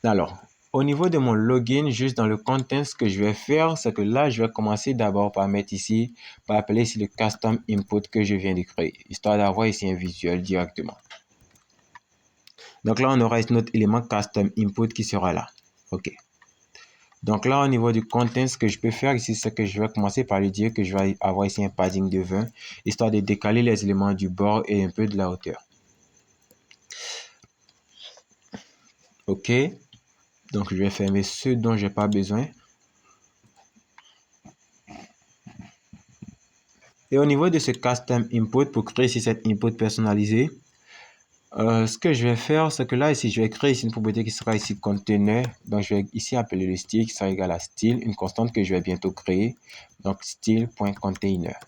Alors, au niveau de mon login, juste dans le content, ce que je vais faire, c'est que là, je vais commencer d'abord par mettre ici, par appeler ici le custom input que je viens de créer, histoire d'avoir ici un visuel directement. Donc là, on aura ici notre élément custom input qui sera là. OK. Donc là, au niveau du content, ce que je peux faire ici, c'est que je vais commencer par lui dire que je vais avoir ici un padding de 20, histoire de décaler les éléments du bord et un peu de la hauteur. OK. Donc, je vais fermer ceux dont je n'ai pas besoin. Et au niveau de ce custom input, pour créer ici cette input personnalisée, ce que je vais faire, c'est que là, ici, je vais créer ici une propriété qui sera ici container. Donc, je vais ici appeler le style qui sera égal à style, une constante que je vais bientôt créer. Donc, style.container.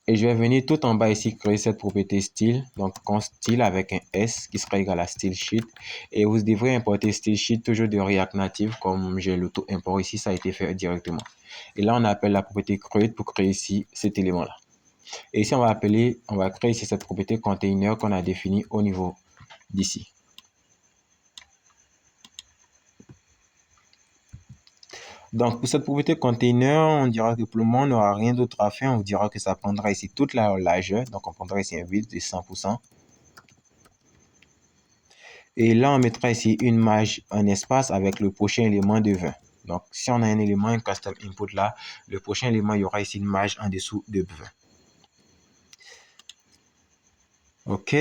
Et je vais venir tout en bas ici créer cette propriété style. Donc, const style avec un S qui sera égal à style sheet. Et vous devrez importer style sheet toujours de React Native comme j'ai l'auto-import ici, ça a été fait directement. Et là, on appelle la propriété create pour créer ici cet élément-là. Et ici, on va créer ici cette propriété container qu'on a définie au niveau d'ici. Donc, pour cette propriété container, on dira que pour le moment, on n'aura rien d'autre à faire. On vous dira que ça prendra ici toute la largeur. Donc, on prendra ici un width de 100%. Et là, on mettra ici une marge, un espace avec le prochain élément de 20. Donc, si on a un élément, un custom input là, le prochain élément, il y aura ici une marge en dessous de 20. OK.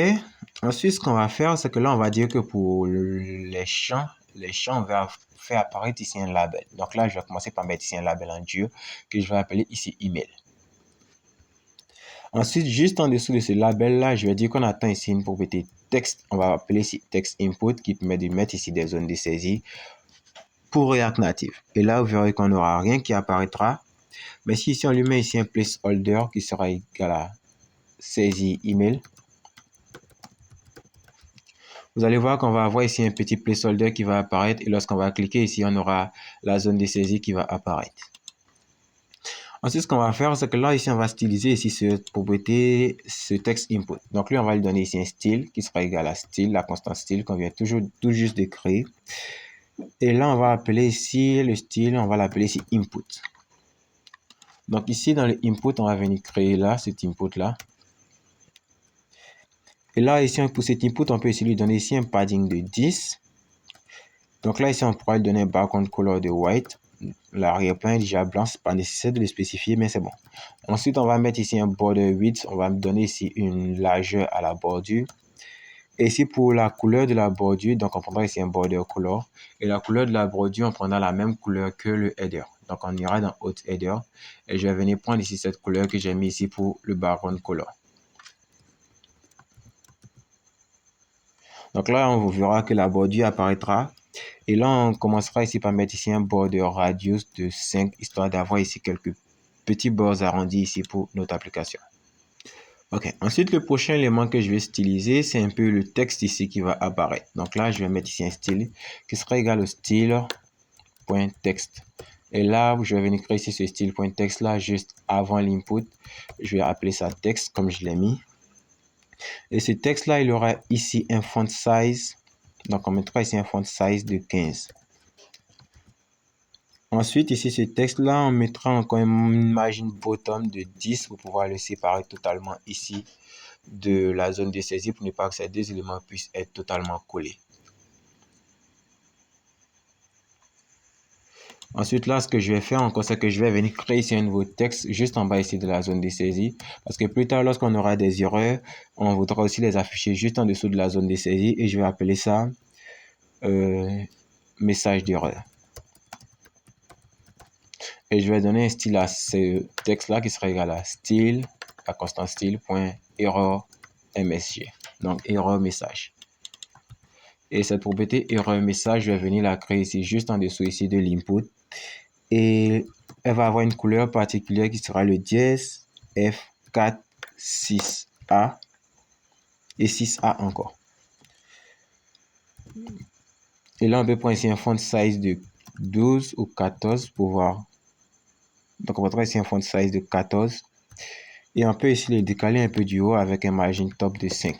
Ensuite, ce qu'on va faire, c'est que là, on va dire que pour les champs, on va faire apparaître ici un label. Donc là, je vais commencer par mettre ici un label en dur que je vais appeler ici email. Ensuite, juste en dessous de ce label-là, je vais dire qu'on attend ici une propriété texte. On va appeler ici text input qui permet de mettre ici des zones de saisie pour React Native. Et là, vous verrez qu'on n'aura rien qui apparaîtra. Mais si ici, on lui met ici un placeholder qui sera égal à saisie email, vous allez voir qu'on va avoir ici un petit placeholder qui va apparaître et lorsqu'on va cliquer ici, on aura la zone de saisie qui va apparaître. Ensuite, ce qu'on va faire, c'est que là, ici, on va styliser ici cette propriété, ce text input. Donc, lui, on va lui donner ici un style qui sera égal à style, la constante style qu'on vient tout juste de créer. Et là, on va appeler ici le style, on va l'appeler ici input. Donc, ici, dans le input, on va venir créer là, cet input-là. Et là, ici, pour cet input, on peut ici lui donner ici un padding de 10. Donc là, ici, on pourra lui donner un background color de white. L'arrière-plan est déjà blanc, c'est pas nécessaire de le spécifier, mais c'est bon. Ensuite, on va mettre ici un border width. On va donner ici une largeur à la bordure. Et ici, pour la couleur de la bordure, donc on prendra ici un border color. Et la couleur de la bordure, on prendra la même couleur que le header. Donc, on ira dans Haute Header. Et je vais venir prendre ici cette couleur que j'ai mis ici pour le background color. Donc là, on verra que la bordure apparaîtra. Et là, on commencera ici par mettre ici un border radius de 5, histoire d'avoir ici quelques petits bords arrondis ici pour notre application. OK. Ensuite, le prochain élément que je vais styliser, c'est un peu le texte ici qui va apparaître. Donc là, je vais mettre ici un style qui sera égal au style.text. Et là, je vais venir créer ici ce style.text là juste avant l'input. Je vais appeler ça texte comme je l'ai mis. Et ce texte-là, il aura ici un font size. Donc, on mettra ici un font size de 15. Ensuite, ici, ce texte-là, on mettra encore une margin bottom de 10 pour pouvoir le séparer totalement ici de la zone de saisie pour ne pas que ces deux éléments puissent être totalement collés. Ensuite, là, ce que je vais faire encore, c'est que je vais venir créer ici un nouveau texte juste en bas ici de la zone de saisie. Parce que plus tard, lorsqu'on aura des erreurs, on voudra aussi les afficher juste en dessous de la zone de saisie. Et je vais appeler ça message d'erreur. Et je vais donner un style à ce texte-là qui sera égal à style, la constante style.error msg. Donc, erreur message. Et cette propriété erreur message, je vais venir la créer ici, juste en dessous ici de l'input. Et elle va avoir une couleur particulière qui sera le dièse F4 6A et 6A encore. Et là, on peut prendre ici un font size de 12 ou 14 pour voir. Donc, on va prendre ici un font size de 14. Et on peut ici le décaler un peu du haut avec un margin top de 5.